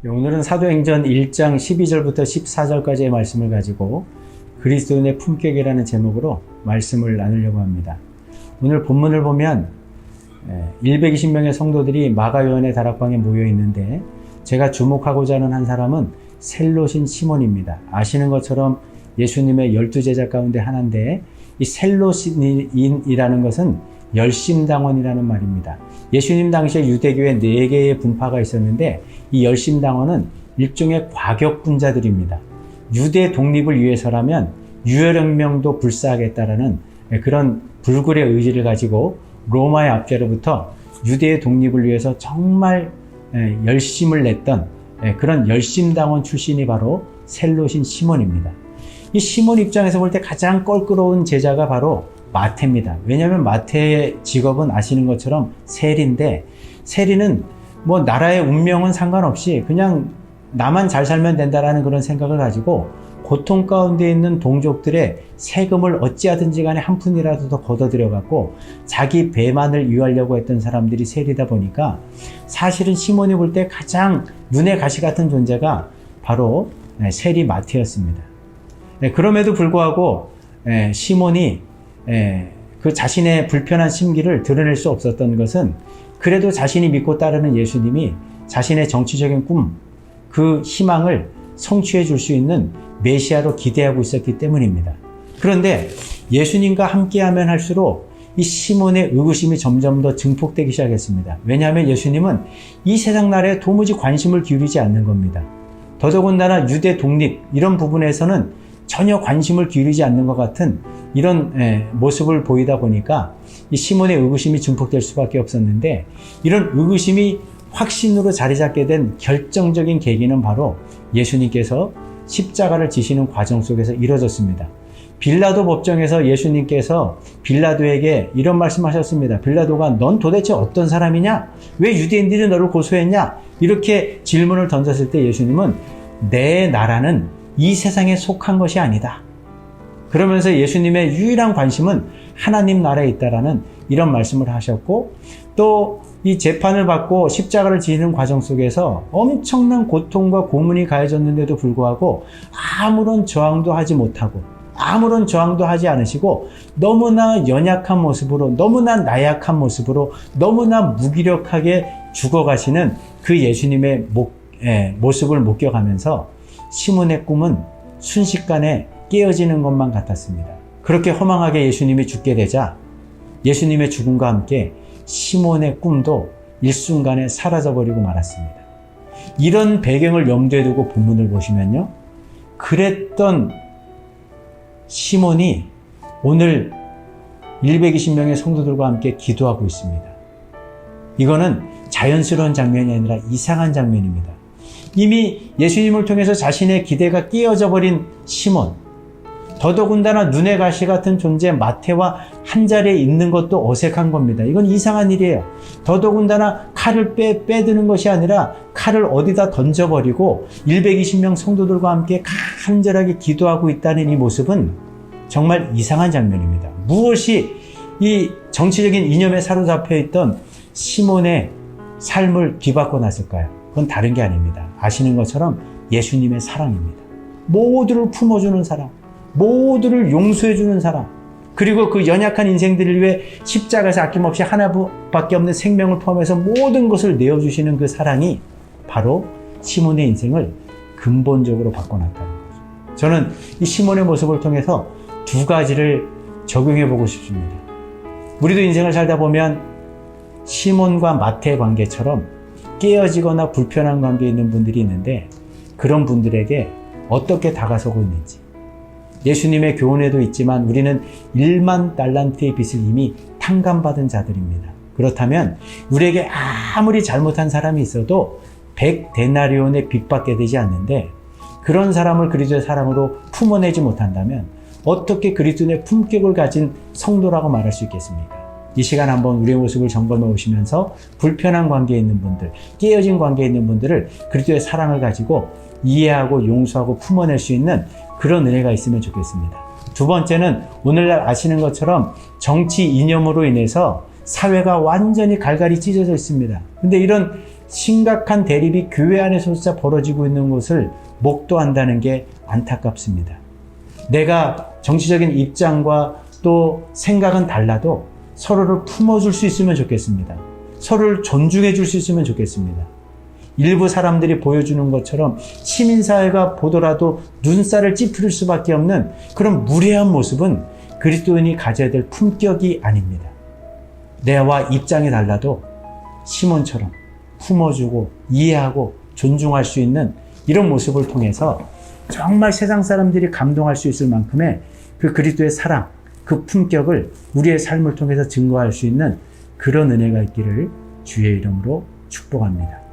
오늘은 사도행전 1장 12절부터 14절까지의 말씀을 가지고 그리스도인의 품격이라는 제목으로 말씀을 나누려고 합니다. 오늘 본문을 보면 120명의 성도들이 마가요한의 다락방에 모여 있는데 제가 주목하고자 하는 한 사람은 셀롯인 시몬입니다. 아시는 것처럼 예수님의 12제자 가운데 하나인데 이 셀롯인이라는 것은 열심당원이라는 말입니다. 예수님 당시에 유대교에 4개의 분파가 있었는데 이 열심당원은 일종의 과격분자들입니다. 유대 독립을 위해서라면 유혈혁명도 불사하겠다라는 그런 불굴의 의지를 가지고 로마의 압제로부터 유대의 독립을 위해서 정말 열심을 냈던 그런 열심당원 출신이 바로 셀롯인 시몬입니다. 이 시몬 입장에서 볼 때 가장 껄끄러운 제자가 바로 마태입니다. 왜냐하면 마태의 직업은 아시는 것처럼 세리인데 세리는 뭐 나라의 운명은 상관없이 그냥 나만 잘 살면 된다라는 그런 생각을 가지고 고통 가운데 있는 동족들의 세금을 어찌하든지 간에 한 푼이라도 더 걷어들여 갖고 자기 배만을 이유하려고 했던 사람들이 세리다 보니까 사실은 시몬이 볼 때 가장 눈에 가시 같은 존재가 바로 세리 마태였습니다. 그럼에도 불구하고 시몬이 그 자신의 불편한 심기를 드러낼 수 없었던 것은 그래도 자신이 믿고 따르는 예수님이 자신의 정치적인 꿈, 그 희망을 성취해 줄 수 있는 메시아로 기대하고 있었기 때문입니다. 그런데 예수님과 함께하면 할수록 이 시몬의 의구심이 점점 더 증폭되기 시작했습니다. 왜냐하면 예수님은 이 세상 나라에 도무지 관심을 기울이지 않는 겁니다. 더더군다나 유대 독립 이런 부분에서는 전혀 관심을 기울이지 않는 것 같은 이런 모습을 보이다 보니까 이 시몬의 의구심이 증폭될 수밖에 없었는데 이런 의구심이 확신으로 자리 잡게 된 결정적인 계기는 바로 예수님께서 십자가를 지시는 과정 속에서 이루어졌습니다. 빌라도 법정에서 예수님께서 빌라도에게 이런 말씀하셨습니다. 빌라도가 넌 도대체 어떤 사람이냐? 왜 유대인들이 너를 고소했냐? 이렇게 질문을 던졌을 때 예수님은 내 나라는 이 세상에 속한 것이 아니다. 그러면서 예수님의 유일한 관심은 하나님 나라에 있다라는 이런 말씀을 하셨고 또 이 재판을 받고 십자가를 지는 과정 속에서 엄청난 고통과 고문이 가해졌는데도 불구하고 아무런 저항도 하지 못하고 아무런 저항도 하지 않으시고 너무나 연약한 모습으로 너무나 나약한 모습으로 너무나 무기력하게 죽어가시는 그 예수님의 모습을 목격하면서 시몬의 꿈은 순식간에 깨어지는 것만 같았습니다. 그렇게 허망하게 예수님이 죽게 되자 예수님의 죽음과 함께 시몬의 꿈도 일순간에 사라져버리고 말았습니다. 이런 배경을 염두에 두고 본문을 보시면요. 그랬던 시몬이 오늘 120명의 성도들과 함께 기도하고 있습니다. 이거는 자연스러운 장면이 아니라 이상한 장면입니다. 이미 예수님을 통해서 자신의 기대가 깨어져 버린 시몬, 더더군다나 눈에 가시 같은 존재 마태와 한 자리에 있는 것도 어색한 겁니다. 이건 이상한 일이에요. 더더군다나 칼을 빼드는 것이 아니라 칼을 어디다 던져버리고 120명 성도들과 함께 간절하게 기도하고 있다는 이 모습은 정말 이상한 장면입니다. 무엇이 이 정치적인 이념에 사로잡혀 있던 시몬의 삶을 뒤바꿔 놨을까요? 그건 다른 게 아닙니다. 아시는 것처럼 예수님의 사랑입니다. 모두를 품어주는 사랑, 모두를 용서해주는 사랑, 그리고 그 연약한 인생들을 위해 십자가에서 아낌없이 하나밖에 없는 생명을 포함해서 모든 것을 내어주시는 그 사랑이 바로 시몬의 인생을 근본적으로 바꿔놨다는 거죠. 저는 이 시몬의 모습을 통해서 두 가지를 적용해보고 싶습니다. 우리도 인생을 살다 보면 시몬과 마태의 관계처럼 깨어지거나 불편한 관계에 있는 분들이 있는데 그런 분들에게 어떻게 다가서고 있는지, 예수님의 교훈에도 있지만 우리는 1만 달란트의 빚을 이미 탕감받은 자들입니다. 그렇다면 우리에게 아무리 잘못한 사람이 있어도 100데나리온의 빚받게 되지 않는데 그런 사람을 그리스도의 사랑으로 품어내지 못한다면 어떻게 그리스도의 품격을 가진 성도라고 말할 수 있겠습니까? 이 시간 한번 우리의 모습을 점검해 보시면서 불편한 관계에 있는 분들, 깨어진 관계에 있는 분들을 그리스도의 사랑을 가지고 이해하고 용서하고 품어낼 수 있는 그런 은혜가 있으면 좋겠습니다. 두 번째는 오늘날 아시는 것처럼 정치 이념으로 인해서 사회가 완전히 갈갈이 찢어져 있습니다. 근데 이런 심각한 대립이 교회 안에서조차 벌어지고 있는 것을 목도한다는 게 안타깝습니다. 내가 정치적인 입장과 또 생각은 달라도 서로를 품어줄 수 있으면 좋겠습니다. 서로를 존중해 줄 수 있으면 좋겠습니다. 일부 사람들이 보여주는 것처럼 시민사회가 보더라도 눈살을 찌푸릴 수밖에 없는 그런 무례한 모습은 그리스도인이 가져야 될 품격이 아닙니다. 내와 입장이 달라도 시몬처럼 품어주고 이해하고 존중할 수 있는 이런 모습을 통해서 정말 세상 사람들이 감동할 수 있을 만큼의 그 그리스도의 사랑, 그 품격을 우리의 삶을 통해서 증거할 수 있는 그런 은혜가 있기를 주의 이름으로 축복합니다.